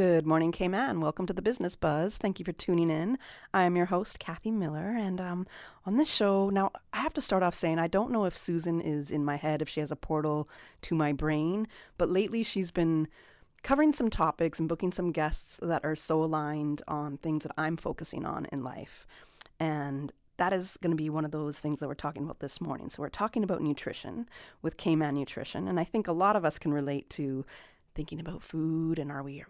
Good morning, Cayman. Welcome to the Business Buzz. Thank you for tuning in. I am your host, Kathy Miller, and on this show, now I have to start off saying I don't know if Susan is in my head, if she has a portal to my brain, but lately she's been covering some topics and booking some guests that are so aligned on things that I'm focusing on in life. And that is going to be one of those things that we're talking about this morning. So we're talking about nutrition with Cayman Nutrition, and I think a lot of us can relate to thinking about food and are we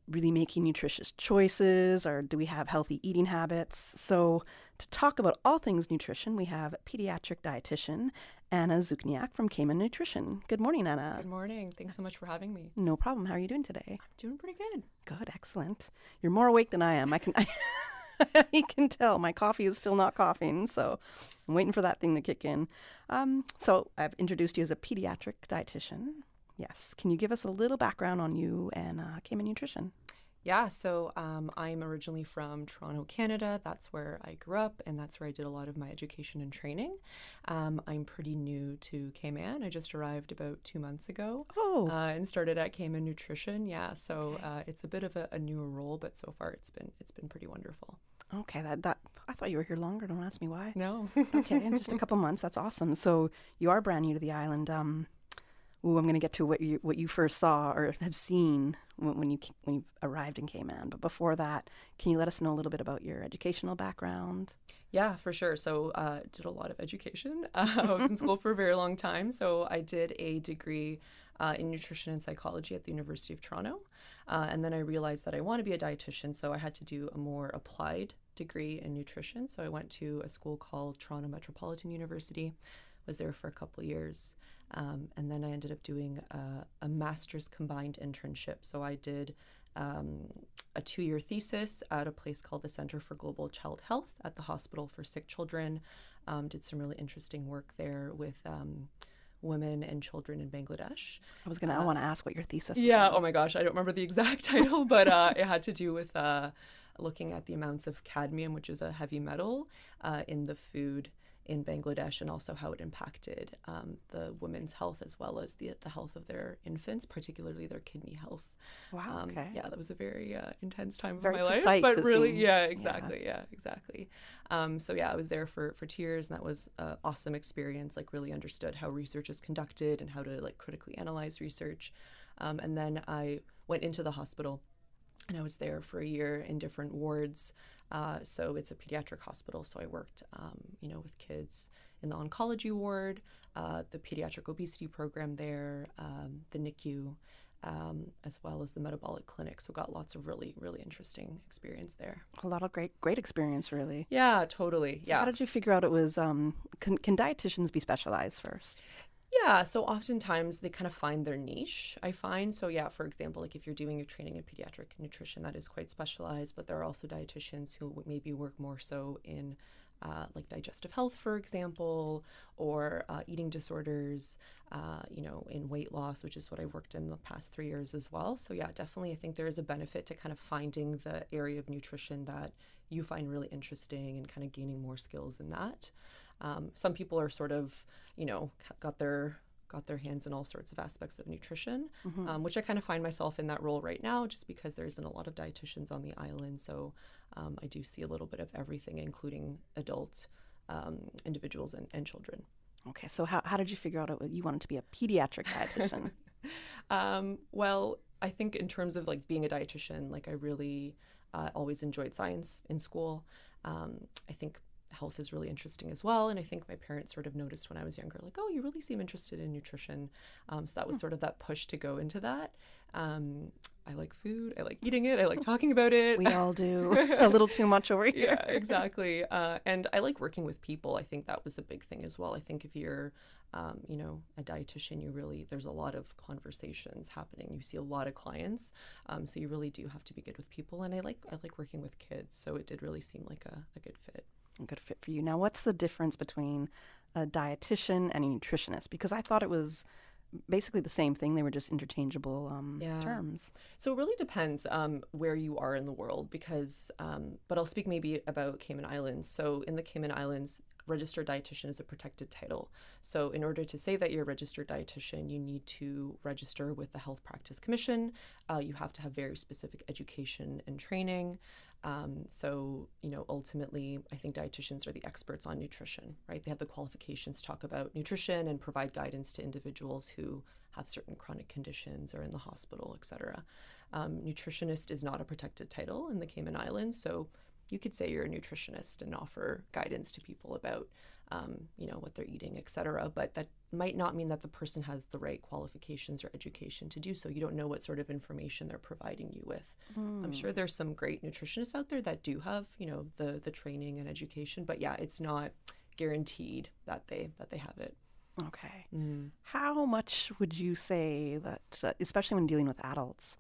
really making nutritious choices, or do we have healthy eating habits? So to talk about all things nutrition, we have pediatric dietitian Anna Zukniak from Cayman Nutrition. Good morning, Anna. Good morning. Thanks so much for having me. No problem. How are you doing today? I'm doing pretty good. Good, excellent. You're more awake than I am. I can tell my coffee is still not coughing, so I'm waiting for that thing to kick in. So I've introduced you as a pediatric dietitian. Yes. Can you give us a little background on you and Cayman Nutrition? Yeah, so I'm originally from Toronto, Canada. That's where I grew up, and that's where I did a lot of my education and training. I'm pretty new to Cayman. I just arrived about 2 months ago and started at Cayman Nutrition. Yeah, so it's a bit of a newer role, but so far it's been pretty wonderful. Okay, that I thought you were here longer. Don't ask me why. No. Okay, in just a couple months. That's awesome. So you are brand new to the island. I'm going to get to what you first saw or have seen when you arrived in Cayman. But before that, can you let us know a little bit about your educational background? Yeah, for sure. So did a lot of education. I was in school for a very long time. So I did a degree in nutrition and psychology at the University of Toronto. And then I realized that I want to be a dietitian, so I had to do a more applied degree in nutrition. So I went to a school called Toronto Metropolitan University, was there for a couple years. And then I ended up doing a master's combined internship. So I did a 2-year thesis at a place called the Center for Global Child Health at the Hospital for Sick Children. Did some really interesting work there with women and children in Bangladesh. I want to ask what your thesis is. Yeah, oh my gosh, I don't remember the exact title, but it had to do with looking at the amounts of cadmium, which is a heavy metal, in the food in Bangladesh, and also how it impacted the women's health as well as the health of their infants, particularly their kidney health. Wow. Okay. Yeah, that was a very intense time of very my life, precise, but really, seems. yeah, exactly. So yeah, I was there for 2 years, and that was an awesome experience. Like, really understood how research is conducted and how to like critically analyze research. And then I went into the hospital, and I was there for a year in different wards. So it's a pediatric hospital. So I worked, with kids in the oncology ward, the pediatric obesity program there, the NICU, as well as the metabolic clinic. So got lots of really, really interesting experience there. A lot of great experience, really. Yeah, totally. So how did you figure out it was, can dietitians be specialized first? Yeah, so oftentimes they kind of find their niche, I find. So yeah, for example, like if you're doing your training in pediatric nutrition, that is quite specialized, but there are also dietitians who maybe work more so in like digestive health, for example, or eating disorders, in weight loss, which is what I've worked in the past 3 years as well. So yeah, definitely I think there is a benefit to kind of finding the area of nutrition that you find really interesting and kind of gaining more skills in that. Some people are sort of, got their hands in all sorts of aspects of nutrition, which I kind of find myself in that role right now, just because there isn't a lot of dietitians on the island. So I do see a little bit of everything, including adults, individuals, and children. Okay, so how did you figure out you wanted to be a pediatric dietitian? Well, I think in terms of like being a dietitian, like I really always enjoyed science in school. I think health is really interesting as well. And I think my parents sort of noticed when I was younger, like, oh, you really seem interested in nutrition. So that was sort of that push to go into that. I like food. I like eating it. I like talking about it. We all do. A little too much over here. Yeah, exactly. And I like working with people. I think that was a big thing as well. I think if you're, a dietitian, there's a lot of conversations happening. You see a lot of clients. So you really do have to be good with people. And I like working with kids. So it did really seem like a good fit. A good fit for you. Now, what's the difference between a dietitian and a nutritionist? Because I thought it was basically the same thing. They were just interchangeable terms. So it really depends where you are in the world, because, but I'll speak maybe about Cayman Islands. So in the Cayman Islands, registered dietitian is a protected title. So in order to say that you're a registered dietitian, you need to register with the Health Practice Commission. You have to have very specific education and training. So, ultimately, I think dietitians are the experts on nutrition, right? They have the qualifications to talk about nutrition and provide guidance to individuals who have certain chronic conditions or in the hospital, et cetera. Nutritionist is not a protected title in the Cayman Islands, so you could say you're a nutritionist and offer guidance to people about, what they're eating, et cetera. But that might not mean that the person has the right qualifications or education to do so. You don't know what sort of information they're providing you with. I'm sure there's some great nutritionists out there that do have, the training and education. But yeah, it's not guaranteed that they have it. Okay. How much would you say that, especially when dealing with adults,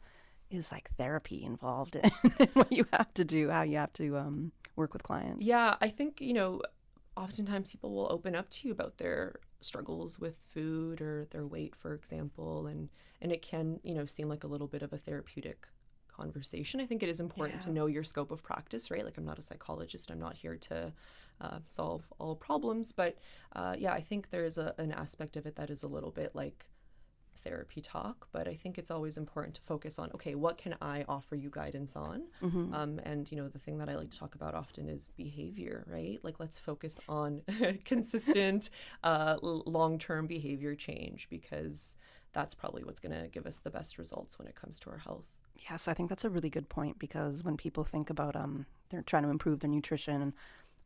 is like therapy involved in what you have to do, how you have to work with clients? Yeah, I think, oftentimes people will open up to you about their struggles with food or their weight, for example, and it can, seem like a little bit of a therapeutic conversation. I think it is important to know your scope of practice, right? Like, I'm not a psychologist. I'm not here to solve all problems. But I think there's an aspect of it that is a little bit like therapy talk, but I think it's always important to focus on, okay, what can I offer you guidance on? And the thing that I like to talk about often is behavior, right? Like, let's focus on consistent long-term behavior change, because that's probably what's going to give us the best results when it comes to our health. Yes, I think that's a really good point, because when people think about they're trying to improve their nutrition, and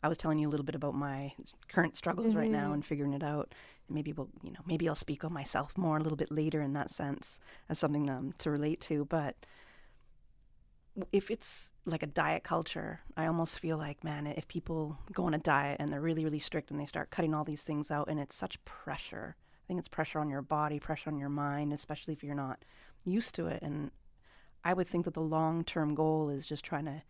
I was telling you a little bit about my current struggles right now and figuring it out. And maybe I'll speak on myself more a little bit later in that sense as something to relate to. But if it's like a diet culture, I almost feel like, man, if people go on a diet and they're really, really strict and they start cutting all these things out, and it's such pressure. I think it's pressure on your body, pressure on your mind, especially if you're not used to it. And I would think that the long-term goal is just trying to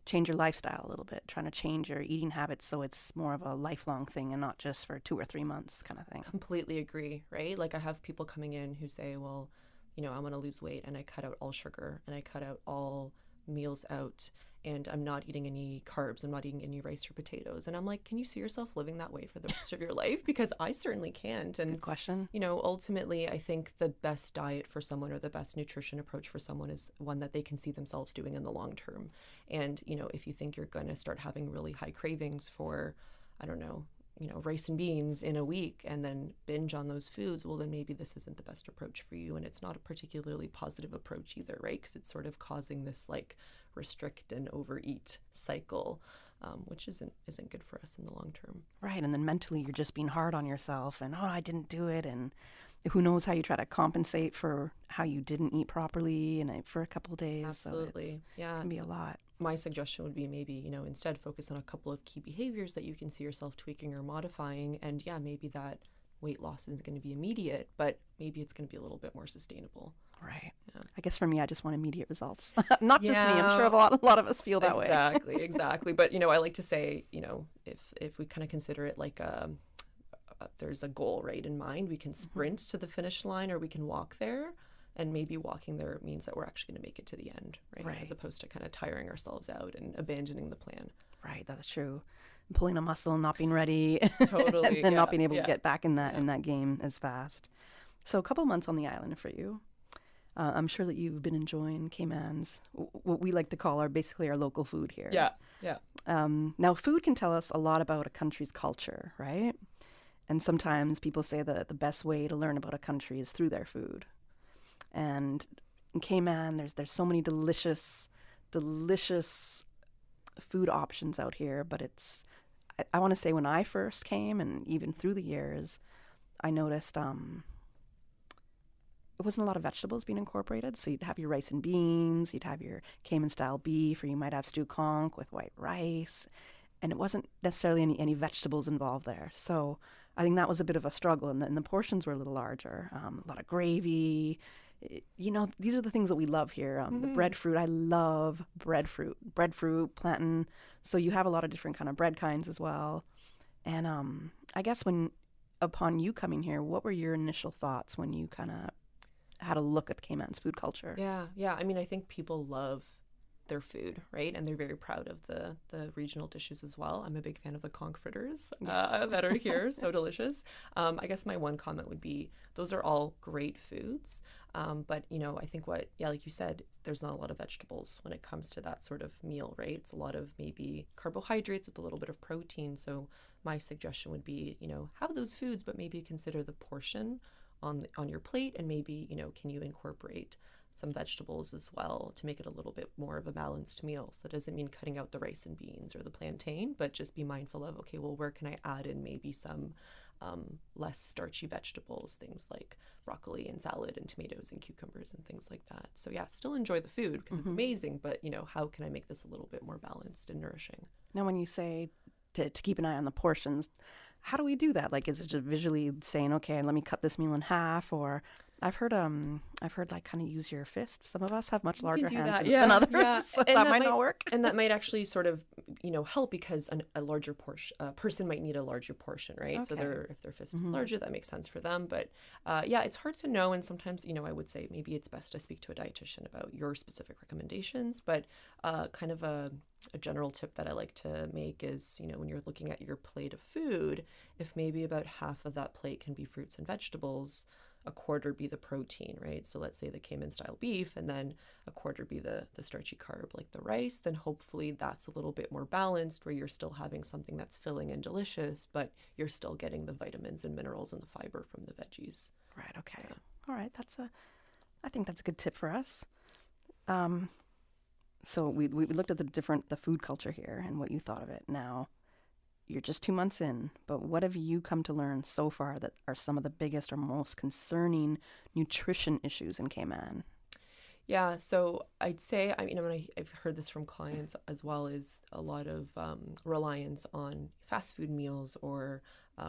change your lifestyle a little bit, trying to change your eating habits so it's more of a lifelong thing and not just for 2 or 3 months kind of thing. Completely agree, right? Like, I have people coming in who say, well, I want to lose weight and I cut out all sugar and I cut out all meals out and I'm not eating any carbs. I'm not eating any rice or potatoes. And I'm like, can you see yourself living that way for the rest of your life? Because I certainly can't. And good question. Ultimately, I think the best diet for someone or the best nutrition approach for someone is one that they can see themselves doing in the long term. And, if you think you're going to start having really high cravings for, I don't know, rice and beans in a week and then binge on those foods, well, then maybe this isn't the best approach for you. And it's not a particularly positive approach either, right? Because it's sort of causing this like restrict and overeat cycle, which isn't good for us in the long term. Right. And then mentally you're just being hard on yourself and, I didn't do it. And who knows how you try to compensate for how you didn't eat properly and for a couple of days. Absolutely. So it can be a lot. My suggestion would be maybe, instead focus on a couple of key behaviors that you can see yourself tweaking or modifying. And maybe that weight loss isn't going to be immediate, but maybe it's going to be a little bit more sustainable. Right. Yeah. I guess for me, I just want immediate results. Not just me. I'm sure a lot of us feel that way. Exactly. But, I like to say, if we kind of consider it like there's a goal right in mind, we can sprint to the finish line or we can walk there. And maybe walking there means that we're actually going to make it to the end, right? As opposed to kind of tiring ourselves out and abandoning the plan. Right, that's true. Pulling a muscle and not being ready. Totally. and not being able to get back in that game as fast. So a couple months on the island for you. I'm sure that you've been enjoying Cayman's, what we like to call basically our local food here. Yeah. Now, food can tell us a lot about a country's culture, right? And sometimes people say that the best way to learn about a country is through their food. And in Cayman, there's so many delicious food options out here. But I want to say when I first came, and even through the years, I noticed it wasn't a lot of vegetables being incorporated. So you'd have your rice and beans, you'd have your Cayman-style beef, or you might have stew conch with white rice. And it wasn't necessarily any vegetables involved there. So I think that was a bit of a struggle. And the portions were a little larger. A lot of gravy. These are the things that we love here. The breadfruit, I love breadfruit, plantain. So you have a lot of different kind of bread kinds as well. And I guess upon you coming here, what were your initial thoughts when you kind of had a look at Cayman's food culture? Yeah. I mean, I think people love their food, right? And they're very proud of the regional dishes as well. I'm a big fan of the conch fritters that are here, so delicious. I guess my one comment would be those are all great foods, but I think like you said, there's not a lot of vegetables when it comes to that sort of meal, right? It's a lot of maybe carbohydrates with a little bit of protein. So my suggestion would be, have those foods, but maybe consider the portion on your plate, and maybe can you incorporate some vegetables as well to make it a little bit more of a balanced meal. So that doesn't mean cutting out the rice and beans or the plantain, but just be mindful of, okay, well, where can I add in maybe some less starchy vegetables, things like broccoli and salad and tomatoes and cucumbers and things like that. So yeah, still enjoy the food because it's amazing, but how can I make this a little bit more balanced and nourishing? Now, when you say to keep an eye on the portions, how do we do that? Like, is it just visually saying, okay, let me cut this meal in half? Or I've heard like kind of use your fist. Some of us have much larger hands than others, so that might not work. And that might actually sort of, help because a larger person might need a larger portion, right? Okay. So if their fist is larger, that makes sense for them. But it's hard to know. And sometimes, I would say maybe it's best to speak to a dietitian about your specific recommendations. But kind of a general tip that I like to make is, when you're looking at your plate of food, if maybe about half of that plate can be fruits and vegetables, a quarter be the protein, right? So let's say the Cayman style beef, and then a quarter be the starchy carb like the rice, then hopefully that's a little bit more balanced where you're still having something that's filling and delicious, but you're still getting the vitamins and minerals and the fiber from the veggies. Right, okay. Yeah. All right, I think that's a good tip for us. So we looked at the food culture here and what you thought of it. Now, you're just 2 months in, but what have you come to learn so far that are some of the biggest or most concerning nutrition issues in Cayman? Yeah, so I'd say, I've heard this from clients as well, is a lot of reliance on fast food meals or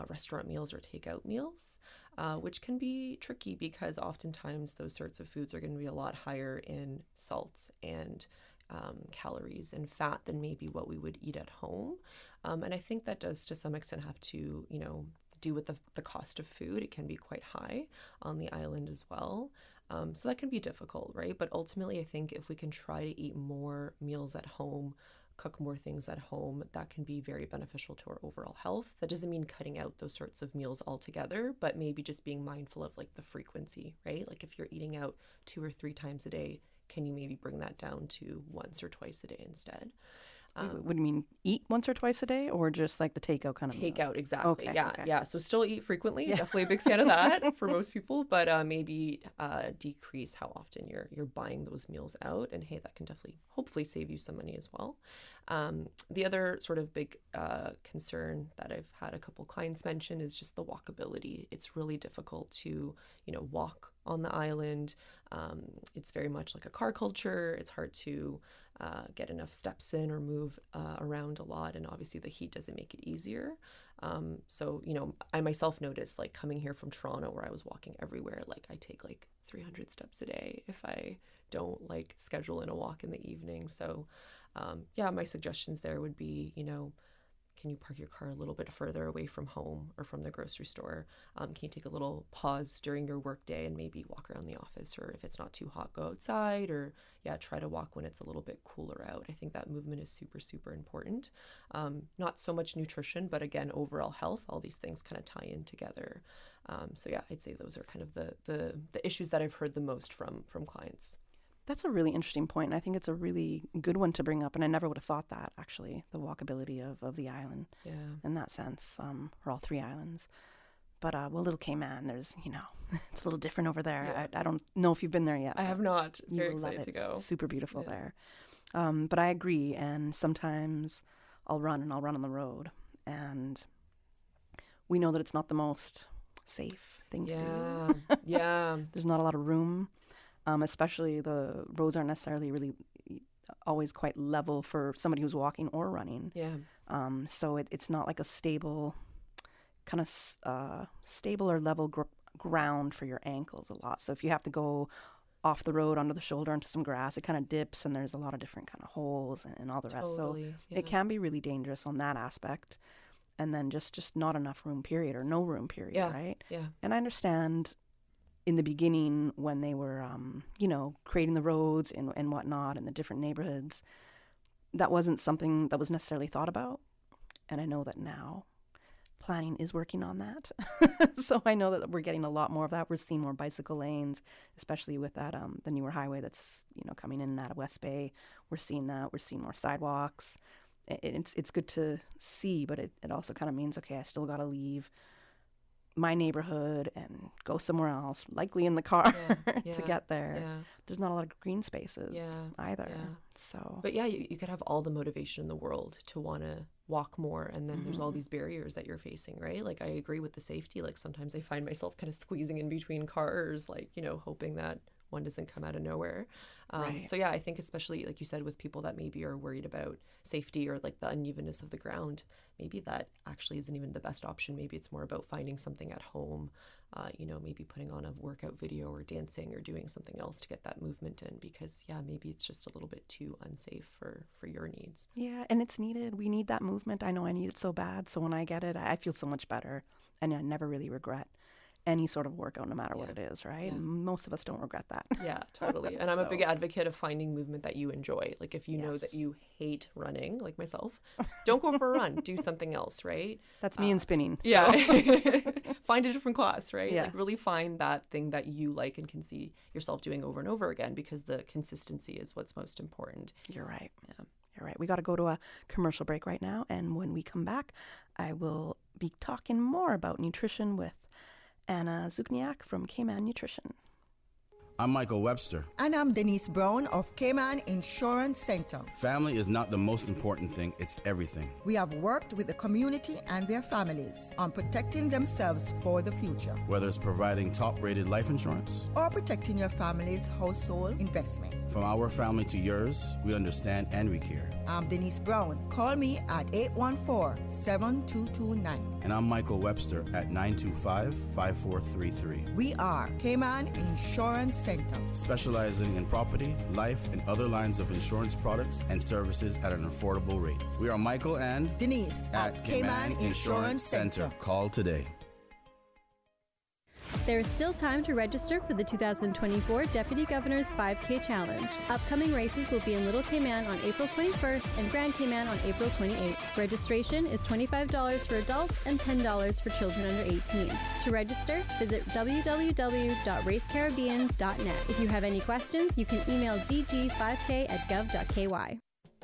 restaurant meals or takeout meals, which can be tricky because oftentimes those sorts of foods are going to be a lot higher in salts and calories and fat than maybe what we would eat at home. And I think that does to some extent have to, do with the cost of food. It can be quite high on the island as well. So that can be difficult, right? But ultimately, I think if we can try to eat more meals at home, cook more things at home, that can be very beneficial to our overall health. That doesn't mean cutting out those sorts of meals altogether, but maybe just being mindful of like the frequency, right? Like if you're eating out 2 or 3 times a day, can you maybe bring that down to once or twice a day instead? Would you mean eat once or twice a day, or just like the takeout kind of meal? Takeout, exactly. Okay, yeah, okay. yeah. So still eat frequently. Yeah. Definitely a big fan of that for most people, but maybe decrease how often you're buying those meals out. And hey, that can definitely hopefully save you some money as well. The other sort of big concern that I've had a couple clients mention is just the walkability. It's really difficult to, walk on the island. It's very much like a car culture. It's hard to get enough steps in or move around a lot. And obviously the heat doesn't make it easier. So, I myself noticed like coming here from Toronto where I was walking everywhere, like I take like 300 steps a day if I don't like schedule in a walk in the evening. So, my suggestions there would be, can you park your car a little bit further away from home or from the grocery store? Can you take a little pause during your work day and maybe walk around the office, or if it's not too hot, go outside, or try to walk when it's a little bit cooler out. I think that movement is super, super important. Not so much nutrition, but again, overall health, all these things kind of tie in together. I'd say those are kind of the issues that I've heard the most from clients. That's a really interesting point, and I think it's a really good one to bring up, and I never would have thought that, actually, the walkability of the island in that sense, or all 3 islands. But, Little Cayman, there's, it's a little different over there. Yeah. I don't know if you've been there yet. I have not. Very You will love excited it. to go. It's super beautiful there. But I agree, and sometimes I'll run on the road, and we know that it's not the most safe thing to do. Yeah. There's not a lot of room. Especially the roads aren't necessarily really always quite level for somebody who's walking or running. Yeah. So it's not like a stable or level ground for your ankles a lot. So if you have to go off the road onto the shoulder into some grass, it kind of dips and there's a lot of different kind of holes and all the rest. Totally. So it can be really dangerous on that aspect. And then just not enough room, period, or no room, period, right? Yeah. And I understand in the beginning when they were, creating the roads and whatnot and the different neighborhoods, that wasn't something that was necessarily thought about. And I know that now planning is working on that. So I know that we're getting a lot more of that. We're seeing more bicycle lanes, especially with that the newer highway that's coming in and out of West Bay. We're seeing that. We're seeing more sidewalks. It's good to see, but it also kind of means, okay, I still got to leave my neighborhood and go somewhere else, likely in the car to get there. Yeah. There's not a lot of green spaces either. Yeah. So, but yeah, you could have all the motivation in the world to want to walk more, and then there's all these barriers that you're facing, right? Like, I agree with the safety. Like, sometimes I find myself kind of squeezing in between cars, like, hoping that one doesn't come out of nowhere. Right. So yeah, I think especially like you said, with people that maybe are worried about safety or like the unevenness of the ground, maybe that actually isn't even the best option. Maybe it's more about finding something at home, maybe putting on a workout video or dancing or doing something else to get that movement in, because maybe it's just a little bit too unsafe for your needs. Yeah, and it's needed. We need that movement. I know I need it so bad. So when I get it, I feel so much better, and I never really regret any sort of workout, no matter what it is, right? Yeah. Most of us don't regret that. Yeah, totally. And I'm a big advocate of finding movement that you enjoy. Like, if you know that you hate running, like myself, don't go for a run. Do something else, right? That's me and spinning. So. Yeah. Find a different class, right? Yes. Like, really find that thing that you like and can see yourself doing over and over again, because the consistency is what's most important. You're right. Yeah. You're right. We got to go to a commercial break right now. And when we come back, I will be talking more about nutrition with Anna Zukniak from Cayman Nutrition. I'm Michael Webster. And I'm Denise Brown of Cayman Insurance Center. Family is not the most important thing, it's everything. We have worked with the community and their families on protecting themselves for the future, Whether it's providing top-rated life insurance, or protecting your family's household investment. from our family to yours, we understand and we care. I'm Denise Brown. Call me at 814-7229. And I'm Michael Webster at 925-5433. We are Cayman Insurance Center. Specializing in property, life, and other lines of insurance products and services at an affordable rate. We are Michael and Denise at Cayman Insurance Center. Call today. There is still time to register for the 2024 Deputy Governor's 5K Challenge. Upcoming races will be in Little Cayman on April 21st and Grand Cayman on April 28th. Registration is $25 for adults and $10 for children under 18. To register, visit www.racecaribbean.net. If you have any questions, you can email dg5k@gov.ky.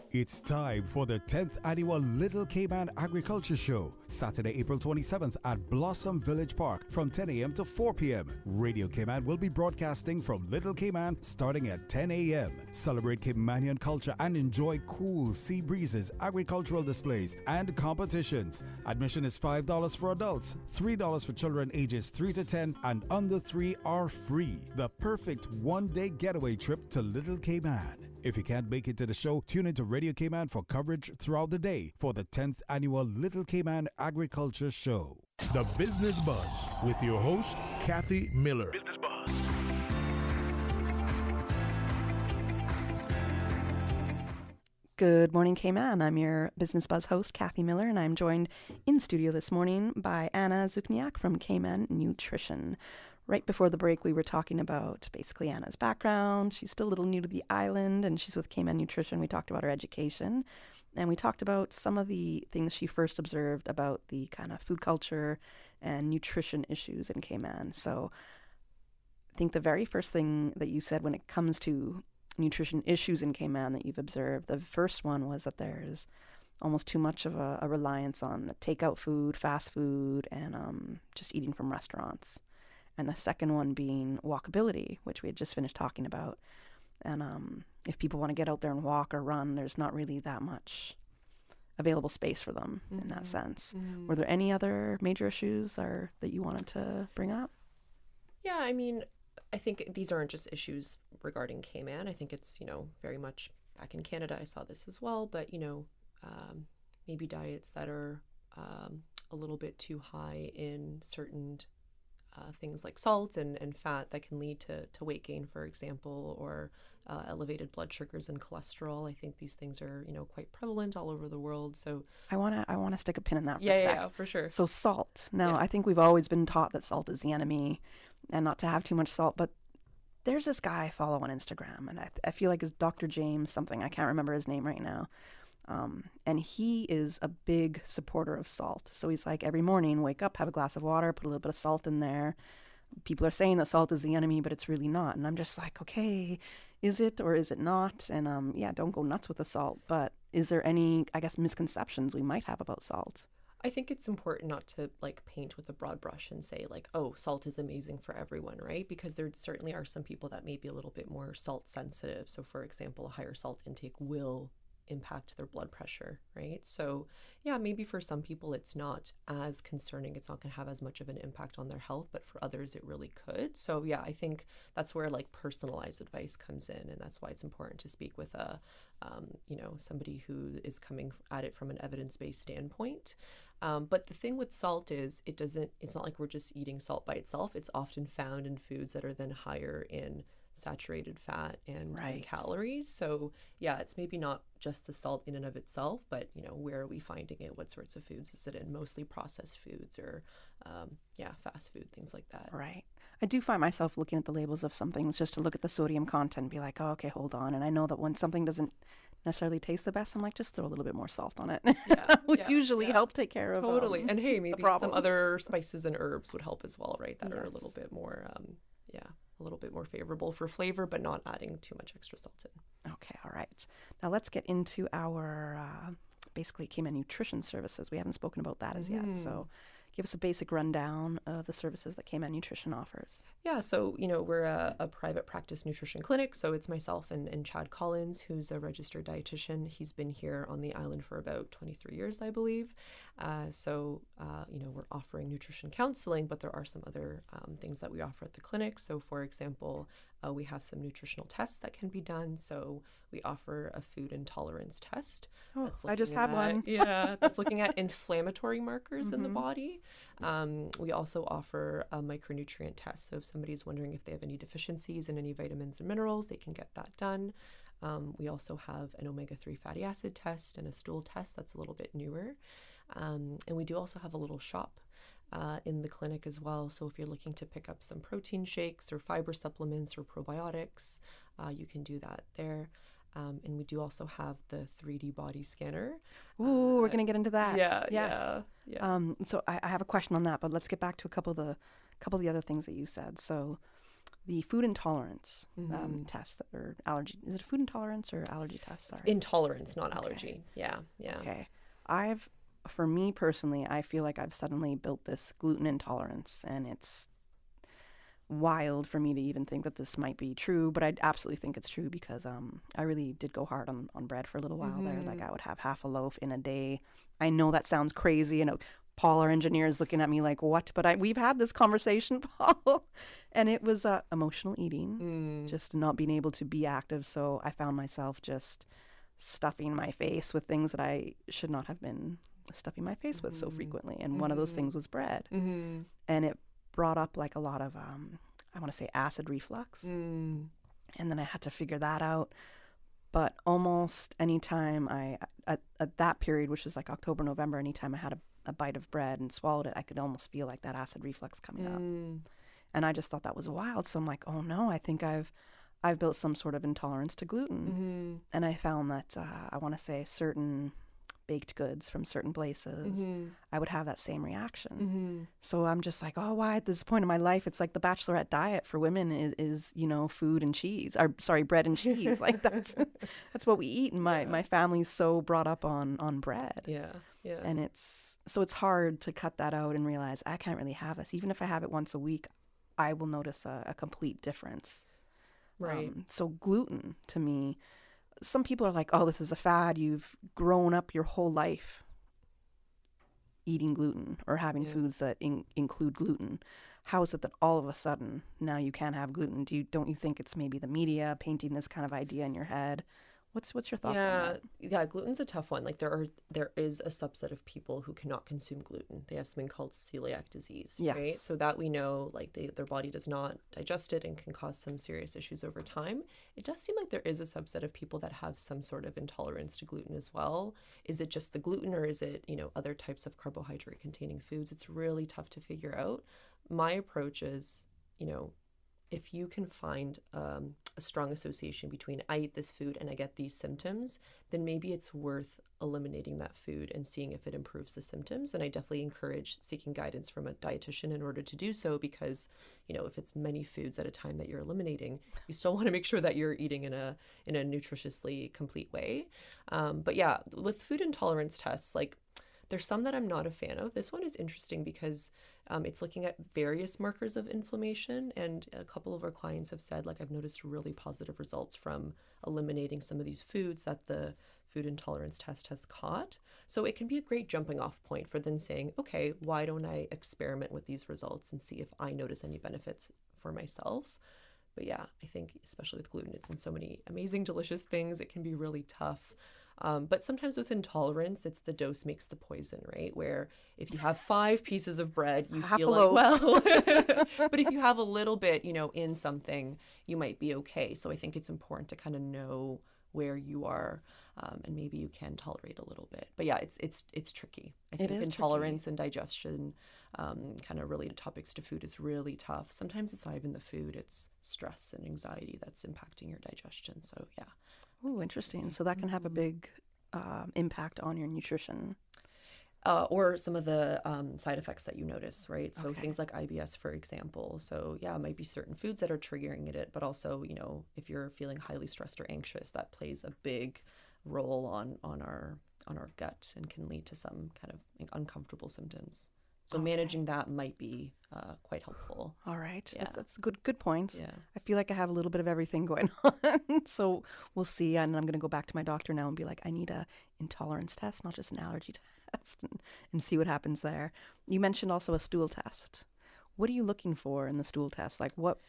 It's time for the 10th annual Little Cayman Agriculture Show, Saturday, April 27th at Blossom Village Park from 10 a.m. to 4 p.m. Radio Cayman will be broadcasting from Little Cayman starting at 10 a.m. Celebrate Caymanian culture and enjoy cool sea breezes, agricultural displays, and competitions. Admission is $5 for adults, $3 for children ages 3 to 10, and under 3 are free. The perfect one-day getaway trip to Little Cayman. If you can't make it to the show, tune into Radio Cayman for coverage throughout the day for the 10th annual Little Cayman Agriculture Show. The Business Buzz with your host, Kathy Miller. Good morning, Cayman. I'm your Business Buzz host, Kathy Miller, and I'm joined in studio this morning by Anna Zukniak from Cayman Nutrition. Right before the break, we were talking about basically Anna's background. She's still a little new to the island, and she's with Cayman Nutrition. We talked about her education, and we talked about some of the things she first observed about the kind of food culture and nutrition issues in Cayman. So I think the very first thing that you said when it comes to nutrition issues in Cayman that you've observed, the first one was that there's almost too much of a reliance on the takeout food, fast food, and just eating from restaurants. And the second one being walkability, which we had just finished talking about. And if people want to get out there and walk or run, there's not really that much available space for them in that sense. Were there any other major issues that you wanted to bring up? Yeah, I mean, I think these aren't just issues regarding Cayman. I think it's, very much back in Canada, I saw this as well. But, maybe diets that are a little bit too high in certain things like salt and fat that can lead to weight gain, for example, or elevated blood sugars and cholesterol. I think these things are, quite prevalent all over the world. So I wanna stick a pin in that for a sec. Yeah, for sure. So salt. Now, Yeah. I think we've always been taught that salt is the enemy. and not to have too much salt. But there's this guy I follow on Instagram, and I feel like it's Dr. James something. I can't remember his name right now. And he is a big supporter of salt. So he's like, every morning, wake up, have a glass of water, put a little bit of salt in there. People are saying that salt is the enemy, but it's really not. And I'm just like, okay, is it or is it not? And yeah, don't go nuts with the salt. But is there any, I guess, misconceptions we might have about salt? I think it's important not to like paint with a broad brush and say like, oh, salt is amazing for everyone, right? Because there certainly are some people that may be a little bit more salt sensitive. So for example, a higher salt intake will impact their blood pressure, right? So yeah, maybe for some people it's not as concerning. It's not going to have as much of an impact on their health, but for others it really could. So yeah, I think that's where like personalized advice comes in, and that's why it's important to speak with a somebody who is coming at it from an evidence-based standpoint. But the thing with salt is it's not like we're just eating salt by itself. It's often found in foods that are then higher in saturated fat and calories. So yeah, it's maybe not just the salt in and of itself, but where are we finding it? What sorts of foods is it in? Mostly processed foods or fast food, things like that. Right. I do find myself looking at the labels of some things just to look at the sodium content and be like, oh, okay, hold on. And I know that when something doesn't necessarily taste the best, I'm like, just throw a little bit more salt on it. That will usually help take care of totally. And hey, maybe some other spices and herbs would help as well, right? That are a little bit more a little bit more favorable for flavor, but not adding too much extra salt in. Okay, all right. Now let's get into our basically Cayman Nutrition Services. We haven't spoken about that as yet, so give us a basic rundown of the services that Cayman Nutrition offers. Yeah, so, we're a private practice nutrition clinic. So it's myself and Chad Collins, who's a registered dietitian. He's been here on the island for about 23 years, I believe. We're offering nutrition counseling, but there are some other things that we offer at the clinic. So, for example, we have some nutritional tests that can be done. So we offer a food intolerance test. Oh, I just had one. Yeah, that's looking at inflammatory markers in the body. We also offer a micronutrient test. So if somebody's wondering if they have any deficiencies in any vitamins and minerals, they can get that done. We also have an omega-3 fatty acid test and a stool test that's a little bit newer. And we do also have a little shop in the clinic as well. So if you're looking to pick up some protein shakes or fiber supplements or probiotics, you can do that there. And we do also have the 3D body scanner. Ooh, we're going to get into that. Yeah. So I have a question on that, but let's get back to a couple of the other things that you said. So the food intolerance test or allergy. Is it a food intolerance or allergy test? Sorry. Intolerance, not allergy. Yeah. Okay. For me personally, I feel like I've suddenly built this gluten intolerance, and it's wild for me to even think that this might be true, but I absolutely think it's true because I really did go hard on bread for a little while there. Like I would have half a loaf in a day. I know that sounds crazy, and Paul, our engineer, is looking at me like, what? But we've had this conversation, Paul, and it was emotional eating, just not being able to be active. So I found myself just stuffing my face with things that I should not have been stuffing my face with so frequently. And one of those things was bread. And it brought up like a lot of, I want to say acid reflux. And then I had to figure that out. But almost anytime at that period, which was like October, November, anytime I had a bite of bread and swallowed it, I could almost feel like that acid reflux coming up. And I just thought that was wild. So I'm like, oh no, I think I've built some sort of intolerance to gluten. And I found that I want to say certain baked goods from certain places, I would have that same reaction. So I'm just like, oh, why at this point in my life, it's like the bachelorette diet for women is food and cheese, or sorry, bread and cheese. Like that's what we eat. And my family's so brought up on bread. Yeah. And it's hard to cut that out and realize I can't really have this. Even if I have it once a week, I will notice a complete difference. Right. So gluten to me, some people are like, oh, this is a fad. You've grown up your whole life eating gluten or having foods that include gluten. How is it that all of a sudden now you can't have gluten? Don't you think it's maybe the media painting this kind of idea in your head? What's your thoughts on that? Yeah, gluten's a tough one. Like there is a subset of people who cannot consume gluten. They have something called celiac disease, right? So that we know, like their body does not digest it and can cause some serious issues over time. It does seem like there is a subset of people that have some sort of intolerance to gluten as well. Is it just the gluten, or is it, other types of carbohydrate containing foods? It's really tough to figure out. My approach is if you can find a strong association between I eat this food and I get these symptoms, then maybe it's worth eliminating that food and seeing if it improves the symptoms. And I definitely encourage seeking guidance from a dietitian in order to do so, because, if it's many foods at a time that you're eliminating, you still want to make sure that you're eating in a nutritiously complete way. But yeah, with food intolerance tests, like, there's some that I'm not a fan of. This one is interesting because it's looking at various markers of inflammation. And a couple of our clients have said, like, I've noticed really positive results from eliminating some of these foods that the food intolerance test has caught. So it can be a great jumping off point for then saying, okay, why don't I experiment with these results and see if I notice any benefits for myself? But yeah, I think especially with gluten, it's in so many amazing, delicious things. It can be really tough. But sometimes with intolerance, it's the dose makes the poison, right? Where if you have 5 pieces of bread, you Half feel a like, loaf. well, but if you have a little bit, in something, you might be okay. So I think it's important to kind of know where you are, and maybe you can tolerate a little bit. But yeah, it's tricky. I think is intolerance and digestion, kind of related topics to food is really tough. Sometimes it's not even the food, it's stress and anxiety that's impacting your digestion. So yeah. Oh, interesting. So that can have a big impact on your nutrition. Or some of the side effects that you notice, right? So Okay. things like IBS, for example. So yeah, it might be certain foods that are triggering it, but also, if you're feeling highly stressed or anxious, that plays a big role on our gut and can lead to some kind of uncomfortable symptoms. So managing that might be quite helpful. All right. Yeah. That's good points. Yeah. I feel like I have a little bit of everything going on. So we'll see. And I'm going to go back to my doctor now and be like, I need a intolerance test, not just an allergy test, and see what happens there. You mentioned also a stool test. What are you looking for in the stool test? Like what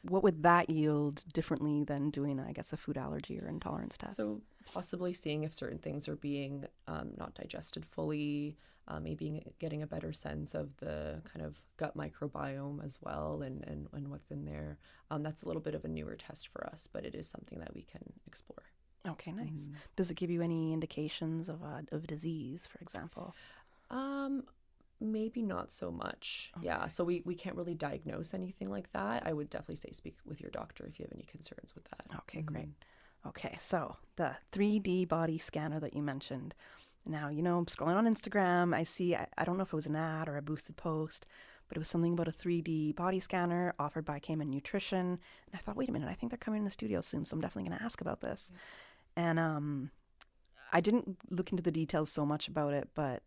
would that yield differently than doing, I guess, a food allergy or intolerance test? So possibly seeing if certain things are being not digested fully, maybe getting a better sense of the kind of gut microbiome as well, and what's in there. That's a little bit of a newer test for us, but it is something that we can explore. Okay, nice. Does it give you any indications of disease, for example? Maybe not so much. Okay. Yeah, so we can't really diagnose anything like that. I would definitely say speak with your doctor if you have any concerns with that. Okay, great. Okay, so the 3D body scanner that you mentioned. Now, I'm scrolling on Instagram. I see, I don't know if it was an ad or a boosted post, but it was something about a 3D body scanner offered by Cayman Nutrition. And I thought, wait a minute, I think they're coming in the studio soon, so I'm definitely going to ask about this. And I didn't look into the details so much about it, but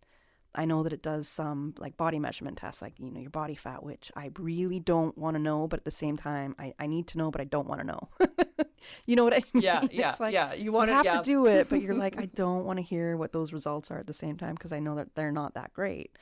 I know that it does some like body measurement tests, like, your body fat, which I really don't want to know, but at the same time, I need to know, but I don't want to know. You know what I mean? Yeah. It's like, You you want have to to do it, but you're like, I don't want to hear what those results are at the same time because I know that they're not that great.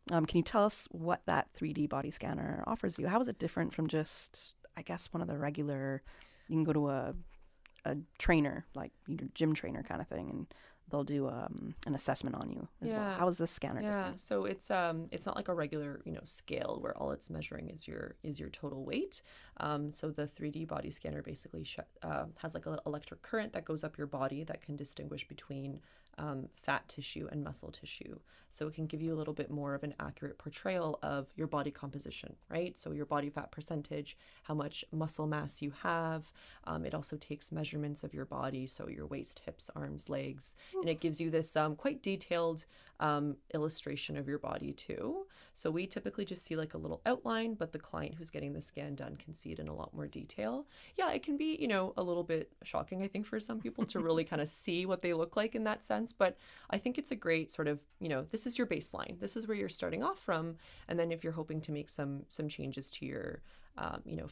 Can you tell us what that 3D body scanner offers you? How is it different from just, I guess, one of the regular, you can go to a trainer, like your gym trainer kind of thing, and they'll do an assessment on you as well. Yeah. How is this scanner different? So it's not like a regular scale where all it's measuring is your total weight. So the 3D body scanner basically has like an electric current that goes up your body that can distinguish between fat tissue and muscle tissue. So it can give you a little bit more of an accurate portrayal of your body composition, right? So your body fat percentage, how much muscle mass you have. It also takes measurements of your body, so your waist, hips, arms, legs, and it gives you this quite detailed illustration of your body too. So we typically just see like a little outline, but the client who's getting the scan done can see it in a lot more detail. Yeah, it can be, a little bit shocking, I think, for some people to really kind of see what they look like in that sense. But I think it's a great sort of, this is your baseline. This is where you're starting off from. And then if you're hoping to make some changes to your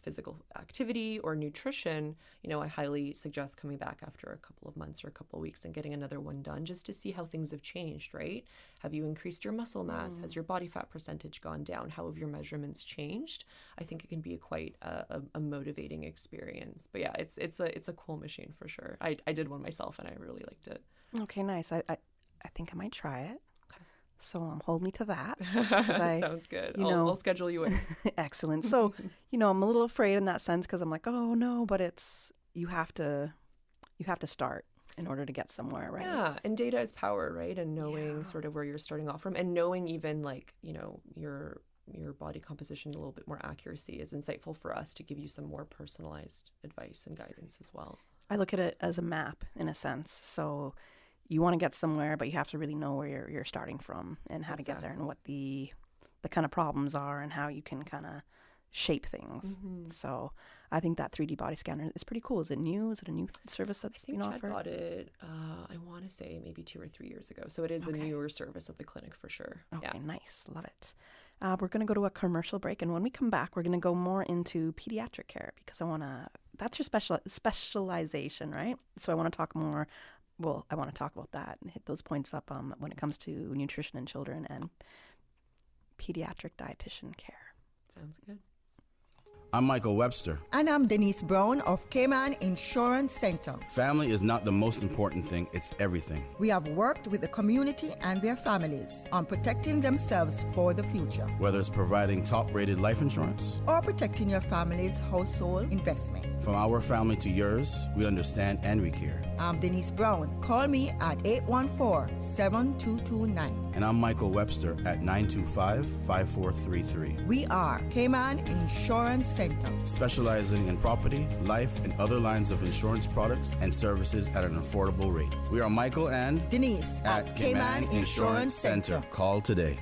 physical activity or nutrition, I highly suggest coming back after a couple of months or a couple of weeks and getting another one done just to see how things have changed, right? Have you increased your muscle mass? Has your body fat percentage gone down? How have your measurements changed? I think it can be quite a motivating experience. But yeah, it's a cool machine for sure. I did one myself and I really liked it. Okay, nice. I think I might try it. So hold me to that. 'Cause Sounds good. I'll schedule you in. Excellent. So, I'm a little afraid in that sense because I'm like, oh no, but you have to start in order to get somewhere, right? Yeah, and data is power, right? And knowing sort of where you're starting off from, and knowing even like, your your body composition a little bit more accuracy is insightful for us to give you some more personalized advice and guidance as well. I look at it as a map in a sense. So you want to get somewhere, but you have to really know where you're starting from and how to get there and what the kind of problems are and how you can kind of shape things. So I think that 3D body scanner is pretty cool. Is it new? Is it a new service that's being Chad offered? got it, I want to say maybe 2 or 3 years ago. So it is a newer service of the clinic for sure. Okay, nice. Love it. We're going to go to a commercial break. And when we come back, we're going to go more into pediatric care because that's your specialization, right? So I want to talk more. Well, I want to talk about that and hit those points up when it comes to nutrition in children and pediatric dietitian care. Sounds good. I'm Michael Webster. And I'm Denise Brown of Cayman Insurance Center. Family is not the most important thing, it's everything. We have worked with the community and their families on protecting themselves for the future, Whether it's providing top-rated life insurance, or protecting your family's household investment. from our family to yours, we understand and we care. I'm Denise Brown. Call me at 814-7229. And I'm Michael Webster at 925-5433. We are Cayman Insurance Center. Specializing in property, life, and other lines of insurance products and services at an affordable rate. We are Michael and Denise at Cayman Insurance Center. Call today.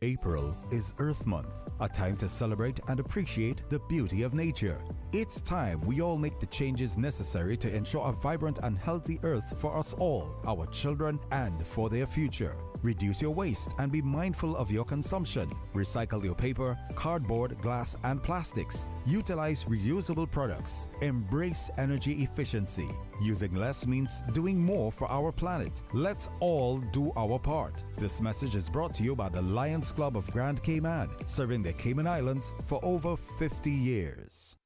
April is Earth Month, a time to celebrate and appreciate the beauty of nature. It's time we all make the changes necessary to ensure a vibrant and healthy Earth for us all, our children, and for their future. Reduce your waste and be mindful of your consumption. Recycle your paper, cardboard, glass, and plastics. Utilize reusable products. Embrace energy efficiency. Using less means doing more for our planet. Let's all do our part. This message is brought to you by the Lions Club of Grand Cayman, serving the Cayman Islands for over 50 years.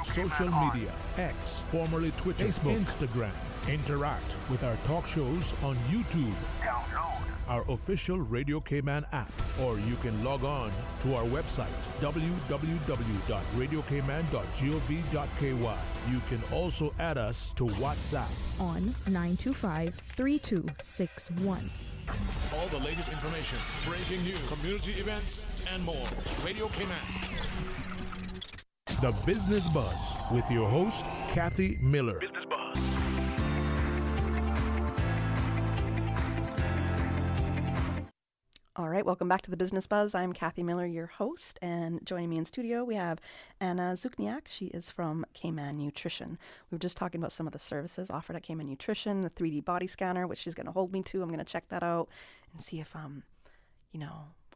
Social media, X, formerly Twitter, Facebook, Instagram. Interact with our talk shows on YouTube. Download our official Radio Cayman app, or you can log on to our website, www.radiocayman.gov.ky. You can also add us to WhatsApp on 925-3261. All the latest information, breaking news, community events, and more. Radio Cayman. The Business Buzz with your host, Kathy Miller. Business Buzz. All right, welcome back to the Business Buzz. I'm Kathy Miller, your host, and joining me in studio we have Anna Zukniak. She is from Cayman Nutrition. We were just talking about some of the services offered at Cayman Nutrition, the 3D body scanner, which she's going to hold me to. I'm going to check that out and see if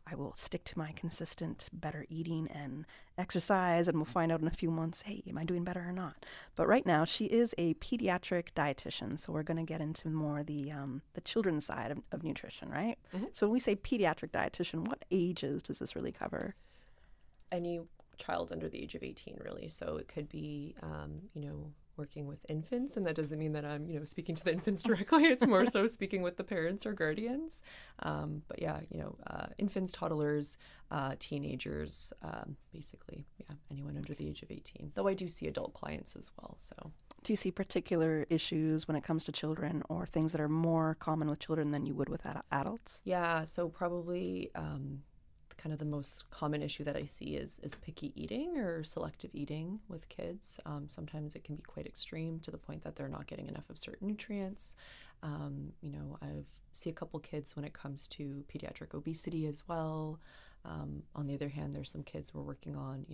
I will stick to my consistent better eating and exercise, and we'll find out in a few months, hey, am I doing better or not? But right now, she is a pediatric dietitian, so we're going to get into more the children's side of nutrition, right? Mm-hmm. So when we say pediatric dietitian, what ages does this really cover? Any child under the age of 18, really. So it could be, working with infants, and that doesn't mean that I'm, speaking to the infants directly. It's more so speaking with the parents or guardians. But yeah, infants, toddlers, teenagers, basically, anyone under the age of 18. Though I do see adult clients as well. So, do you see particular issues when it comes to children, or things that are more common with children than you would with adults? Yeah, so probably kind of the most common issue that I see is picky eating or selective eating with kids. Sometimes it can be quite extreme to the point that they're not getting enough of certain nutrients. I've see a couple kids when it comes to pediatric obesity as well. On the other hand, there's some kids we're working on,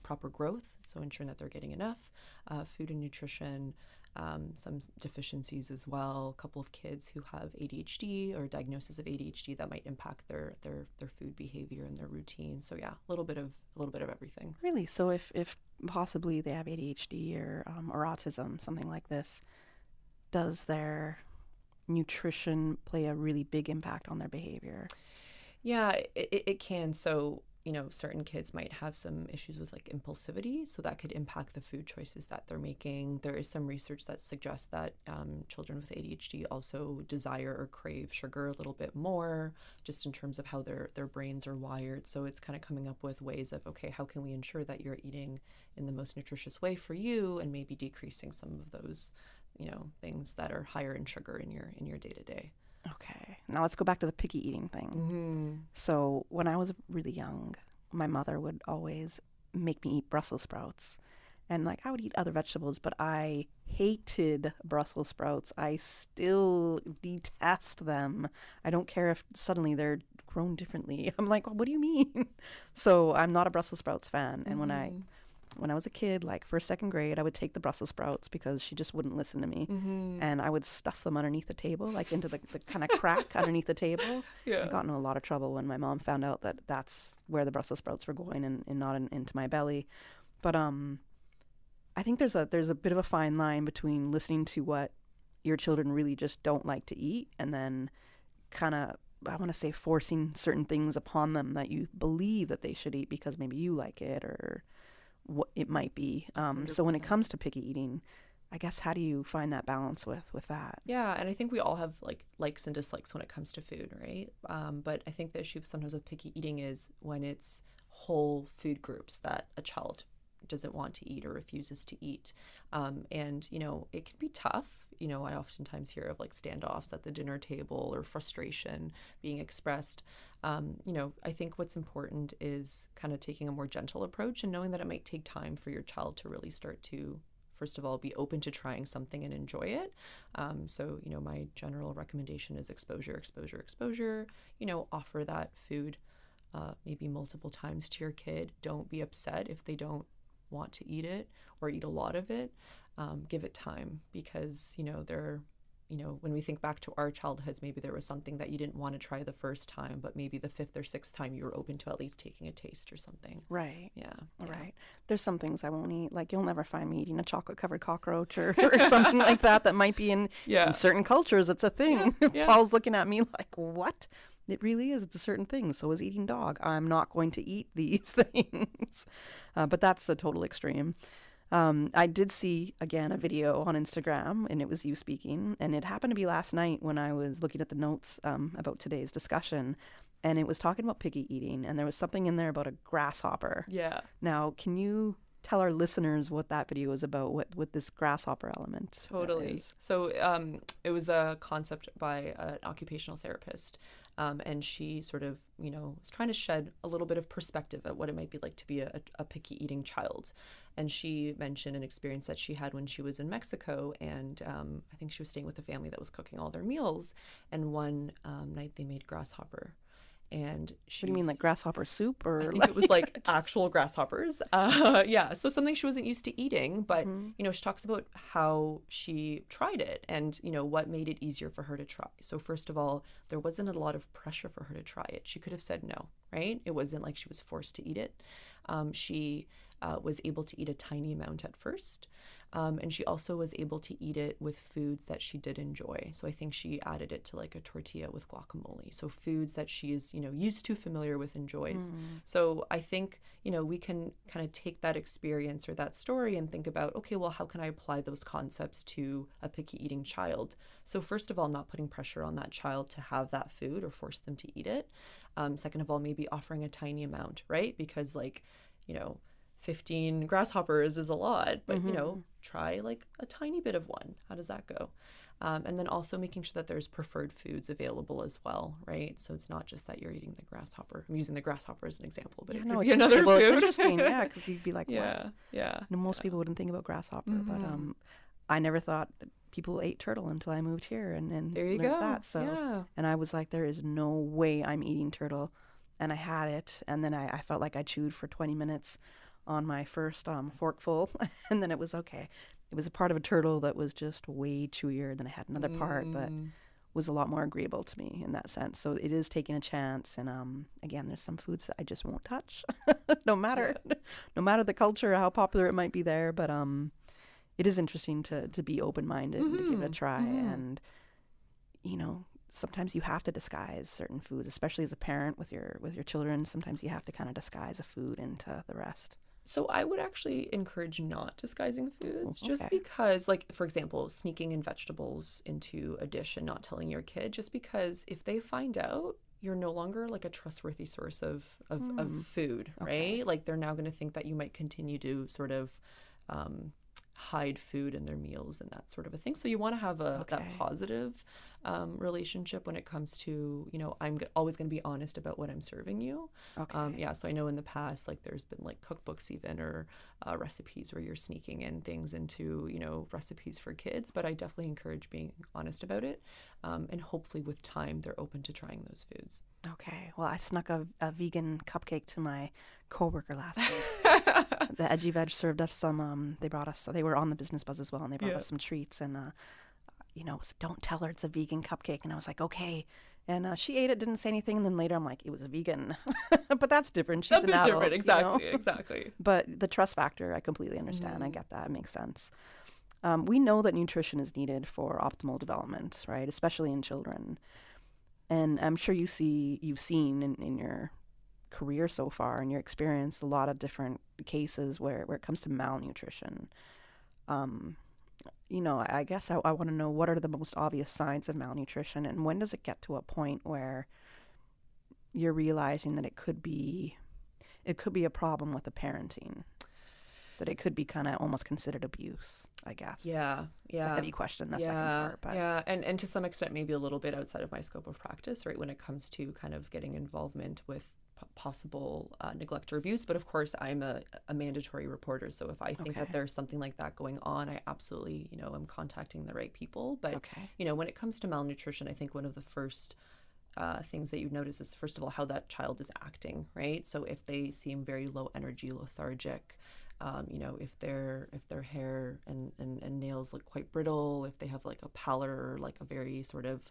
proper growth, so ensuring that they're getting enough food and nutrition. Some deficiencies as well. A couple of kids who have ADHD or diagnosis of ADHD that might impact their food behavior and their routine. So yeah, a little bit of everything. Really? So if possibly they have ADHD or autism, something like this, does their nutrition play a really big impact on their behavior? Yeah, it can. So certain kids might have some issues with like impulsivity, so that could impact the food choices that they're making. There is some research that suggests that children with ADHD also desire or crave sugar a little bit more, just in terms of how their brains are wired. So it's kind of coming up with ways of, okay, how can we ensure that you're eating in the most nutritious way for you, and maybe decreasing some of those, things that are higher in sugar in your day-to-day. Okay. Now let's go back to the picky eating thing. So when I was really young, my mother would always make me eat Brussels sprouts. And like I would eat other vegetables, but I hated Brussels sprouts. I still detest them. I don't care if suddenly they're grown differently. I'm like, well, what do you mean? So I'm not a Brussels sprouts fan. And when I was a kid, like first, second grade, I would take the Brussels sprouts because she just wouldn't listen to me. And I would stuff them underneath the table, like into the kind of crack underneath the table. I got in a lot of trouble when my mom found out that that's where the Brussels sprouts were going and not into my belly. But I think there's a bit of a fine line between listening to what your children really just don't like to eat and then kind of, I want to say, forcing certain things upon them that you believe that they should eat because maybe you like it or what it might be. So when it comes to picky eating, I guess how do you find that balance with that? Yeah, and I think we all have like likes and dislikes when it comes to food, right? But I think the issue sometimes with picky eating is when it's whole food groups that a child doesn't want to eat or refuses to eat. And, you know, it can be tough. You know, I oftentimes hear of like standoffs at the dinner table or frustration being expressed. You know, I think what's important is kind of taking a more gentle approach and knowing that it might take time for your child to really start to, first of all, be open to trying something and enjoy it. So, you know, my general recommendation is exposure. You know, offer that food maybe multiple times to your kid. Don't be upset if they don't want to eat it or eat a lot of it. Give it time because, you know, when we think back to our childhoods, maybe there was something that you didn't want to try the first time, but maybe the fifth or sixth time you were open to at least taking a taste or something. Right. Yeah. Right. There's some things I won't eat. Like you'll never find me eating a chocolate covered cockroach or something like that might be in certain cultures. It's a thing. Paul's looking at me like, what? It really is. It's a certain thing. So is eating dog. I'm not going to eat these things. But that's a total extreme. I did see, again, a video on Instagram, and it was you speaking. And it happened to be last night when I was looking at the notes about today's discussion. And it was talking about picky eating. And there was something in there about a grasshopper. Yeah. Now, can you tell our listeners what that video is about, what this grasshopper element Totally. is? So it was a concept by an occupational therapist. And she sort of, you know, was trying to shed a little bit of perspective at what it might be like to be a picky eating child. And she mentioned an experience that she had when she was in Mexico. And I think she was staying with a family that was cooking all their meals. And one night they made grasshopper. And What do you mean, like grasshopper soup? Or I think it was like actual grasshoppers. Yeah, so something she wasn't used to eating, but you know, she talks about how she tried it and you know what made it easier for her to try. So first of all, there wasn't a lot of pressure for her to try it. She could have said no, right? It wasn't like she was forced to eat it. She was able to eat a tiny amount at first. And she also was able to eat it with foods that she did enjoy. So I think she added it to like a tortilla with guacamole. So foods that she is, you know, used to, familiar with, enjoys. So I think, you know, we can kind of take that experience or that story and think about, okay, well, how can I apply those concepts to a picky eating child? So first of all, not putting pressure on that child to have that food or force them to eat it. Second of all, maybe offering a tiny amount, right? Because like, you know, 15 grasshoppers is a lot, but you know, try like a tiny bit of one. How does that go? And then also making sure that there's preferred foods available as well, right? So it's not just that you're eating the grasshopper. I'm using the grasshopper as an example, but it could be another food. Well, it's interesting, yeah, because you'd be like, what? Yeah. You know, most people wouldn't think about grasshopper, but I never thought people ate turtle until I moved here and there you learned go. that. So, and I was like, there is no way I'm eating turtle. And I had it, and then I felt like I chewed for 20 minutes on my first forkful, and then it was okay. It was a part of a turtle that was just way chewier. Then I had another part that was a lot more agreeable to me in that sense. So it is taking a chance. And again, there's some foods that I just won't touch, no matter the culture, how popular it might be there. But it is interesting to be open-minded and to give it a try. And you know, sometimes you have to disguise certain foods, especially as a parent with your children. Sometimes you have to kind of disguise a food into the rest. So I would actually encourage not disguising foods just because, like, for example, sneaking in vegetables into a dish and not telling your kid, just because if they find out, you're no longer like a trustworthy source of food, right? Like they're now going to think that you might continue to sort of hide food in their meals and that sort of a thing. So you want to have that positive relationship when it comes to, I'm always going to be honest about what I'm serving you. Okay. So I know in the past, like there's been like cookbooks even, or recipes where you're sneaking in things into, recipes for kids, but I definitely encourage being honest about it. And hopefully with time, they're open to trying those foods. Okay. Well, I snuck a vegan cupcake to my coworker last week. The Edgy Veg served us some, they were on the Business Buzz as well, and they brought us some treats, and, it was, don't tell her it's a vegan cupcake. And I was like, okay. And she ate it, didn't say anything. And then later I'm like, it was vegan. But that's different. She's an adult. Different. Exactly. Exactly. But the trust factor, I completely understand. I get that. It makes sense. We know that nutrition is needed for optimal development, right? Especially in children. And I'm sure you've seen in your career so far, in your experience, a lot of different cases where it comes to malnutrition. I guess I want to know, what are the most obvious signs of malnutrition, and when does it get to a point where you're realizing that it could be a problem with the parenting, that it could be kind of almost considered abuse, I guess. Yeah. It's a heavy question, the second part. But. Yeah, and to some extent maybe a little bit outside of my scope of practice, right, when it comes to kind of getting involvement with possible neglect or abuse. But of course, I'm a mandatory reporter, so if I think that there's something like that going on, I absolutely, am contacting the right people. But, when it comes to malnutrition, I think one of the first things that you notice is, first of all, how that child is acting, right? So if they seem very low energy, lethargic, if their hair and nails look quite brittle, if they have like a pallor, or like a very sort of,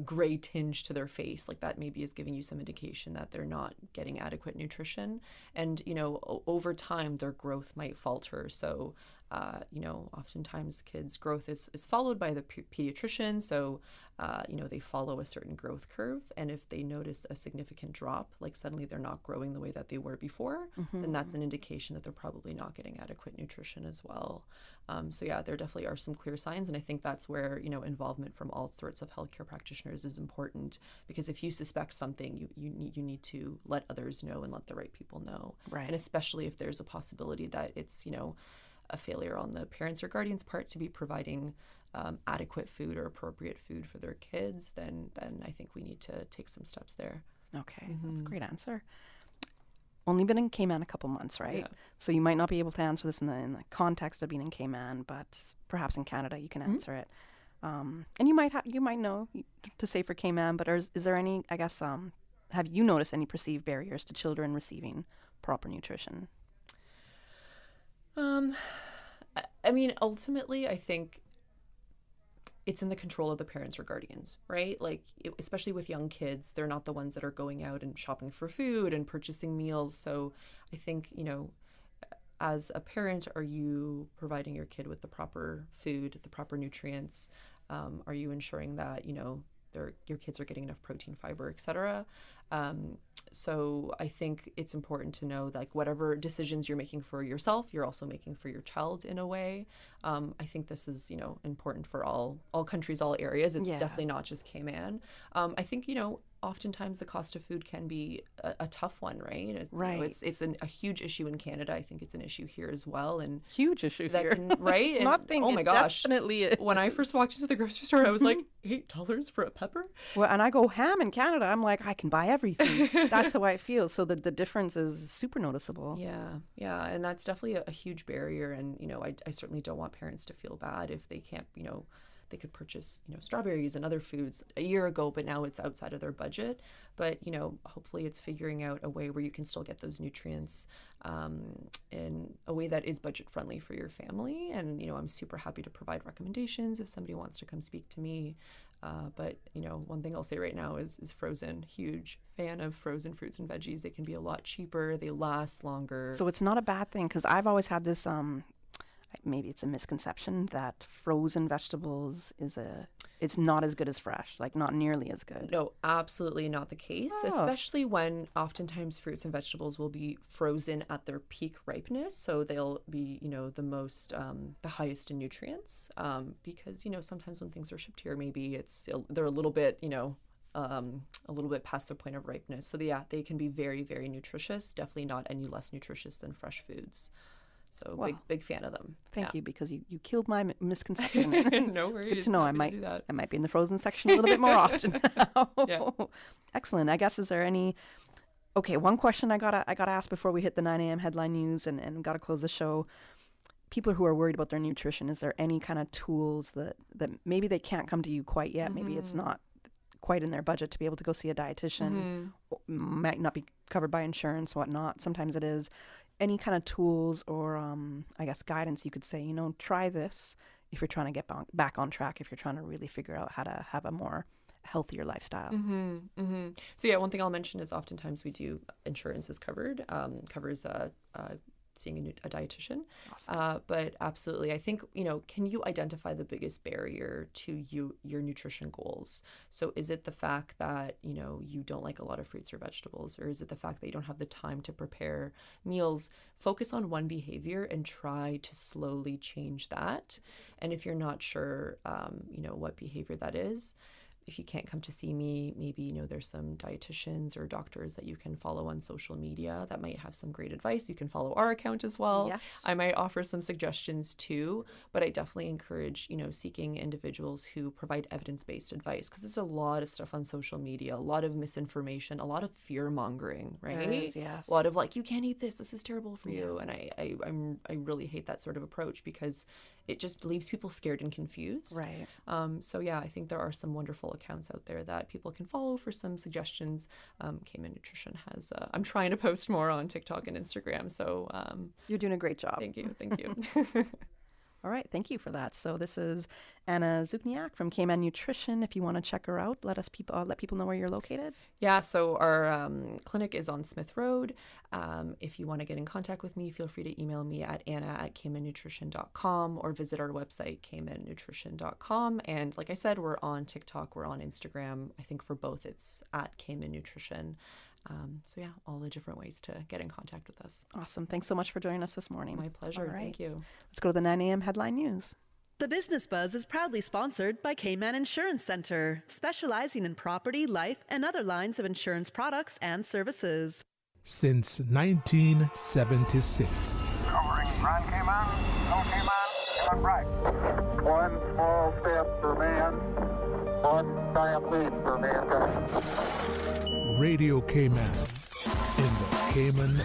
gray tinge to their face, like that maybe is giving you some indication that they're not getting adequate nutrition. And, over time, their growth might falter. So, oftentimes kids' growth is followed by the pediatrician. So, they follow a certain growth curve. And if they notice a significant drop, like suddenly they're not growing the way that they were before, then that's an indication that they're probably not getting adequate nutrition as well. There definitely are some clear signs. And I think that's where, involvement from all sorts of healthcare practitioners is important, because if you suspect something, you need to let others know and let the right people know. Right. And especially if there's a possibility that it's, a failure on the parents or guardians' part to be providing adequate food or appropriate food for their kids, then I think we need to take some steps there. Okay, that's a great answer. Only been in Cayman a couple months, right? Yeah. So you might not be able to answer this in the context of being in Cayman, but perhaps in Canada you can answer it. And you might know to say for Cayman, but is there any, I guess, have you noticed any perceived barriers to children receiving proper nutrition? Ultimately, I think it's in the control of the parents or guardians, right? Like, especially with young kids, they're not the ones that are going out and shopping for food and purchasing meals. So I think, as a parent, are you providing your kid with the proper food, the proper nutrients? Are you ensuring that, your kids are getting enough protein, fiber, et cetera? So I think it's important to know that, like, whatever decisions you're making for yourself, you're also making for your child in a way. I think this is, important for all countries, all areas. It's definitely not just Cayman. I think, oftentimes the cost of food can be a tough one, right? It's a huge issue in Canada. I think it's an issue here as well. And huge issue here. Right? And, Nothing. Oh my gosh. Definitely is. When I first walked into the grocery store, I was like, $8 for a pepper? Well, and I go ham in Canada. I'm like, I can buy everything. That's how I feel. So the difference is super noticeable. Yeah. And that's definitely a huge barrier. And, I certainly don't want parents to feel bad if they can't, they could purchase, strawberries and other foods a year ago, but now it's outside of their budget. But, hopefully it's figuring out a way where you can still get those nutrients in a way that is budget friendly for your family. And, I'm super happy to provide recommendations if somebody wants to come speak to me. But, one thing I'll say right now is frozen. Huge fan of frozen fruits and veggies. They can be a lot cheaper. They last longer. So it's not a bad thing, because I've always had this, maybe it's a misconception that frozen vegetables it's not as good as fresh, like not nearly as good. No, absolutely not the case, especially when oftentimes fruits and vegetables will be frozen at their peak ripeness. So they'll be, the most, the highest in nutrients, because, sometimes when things are shipped here, maybe they're a little bit, a little bit past their point of ripeness. So yeah, they can be very, very nutritious. Definitely not any less nutritious than fresh foods. So Wow. big fan of them. Thank Yeah. you, because you killed my misconception. No worries. Good to know. I Happy to do that. might be in the frozen section a little bit more often now. Yeah. Excellent. I guess, is there any? Okay, one question I gotta ask before we hit the 9 a.m. headline news and gotta close the show. People who are worried about their nutrition, is there any kind of tools that maybe they can't come to you quite yet? Maybe it's not quite in their budget to be able to go see a dietitian. Might not be covered by insurance, whatnot. Sometimes it is. Any kind of tools or I guess guidance you could say, try this if you're trying to get back on track, if you're trying to really figure out how to have a more healthier lifestyle. So yeah, one thing I'll mention is oftentimes we do insurance is covered, covers seeing a dietitian. Awesome. But absolutely, I think, can you identify the biggest barrier to your nutrition goals? So is it the fact that, you don't like a lot of fruits or vegetables, or is it the fact that you don't have the time to prepare meals? Focus on one behavior and try to slowly change that. And if you're not sure, what behavior that is, if you can't come to see me, maybe, there's some dietitians or doctors that you can follow on social media that might have some great advice. You can follow our account as well. Yes. I might offer some suggestions too, but I definitely encourage, seeking individuals who provide evidence-based advice, because there's a lot of stuff on social media, a lot of misinformation, a lot of fear mongering, right? There is, yes. A lot of you can't eat this is terrible for you. And I really hate that sort of approach, because it just leaves people scared and confused. Right. So yeah, I think there are some wonderful accounts out there that people can follow for some suggestions. Cayman Nutrition has, I'm trying to post more on TikTok and Instagram. So You're doing a great job. thank you. All right, thank you for that. So this is Anna Zukniak from Cayman Nutrition. If you want to check her out, let people know where you're located. Yeah, so our clinic is on Smith Road. If you want to get in contact with me, feel free to email me at anna@caymannutrition.com or visit our website, caymannutrition.com. And like I said, we're on TikTok, we're on Instagram. I think for both it's at Cayman Nutrition. So yeah, all the different ways to get in contact with us. Awesome. Thanks so much for joining us this morning. My pleasure. All right. Thank you. Let's go to the 9 a.m. headline news. The Business Buzz is proudly sponsored by Cayman Insurance Center, specializing in property, life, and other lines of insurance products and services. Since 1976. Covering Grand Cayman, Low Cayman, and right. One small step for man, one giant leap for mankind. Radio Cayman in the Cayman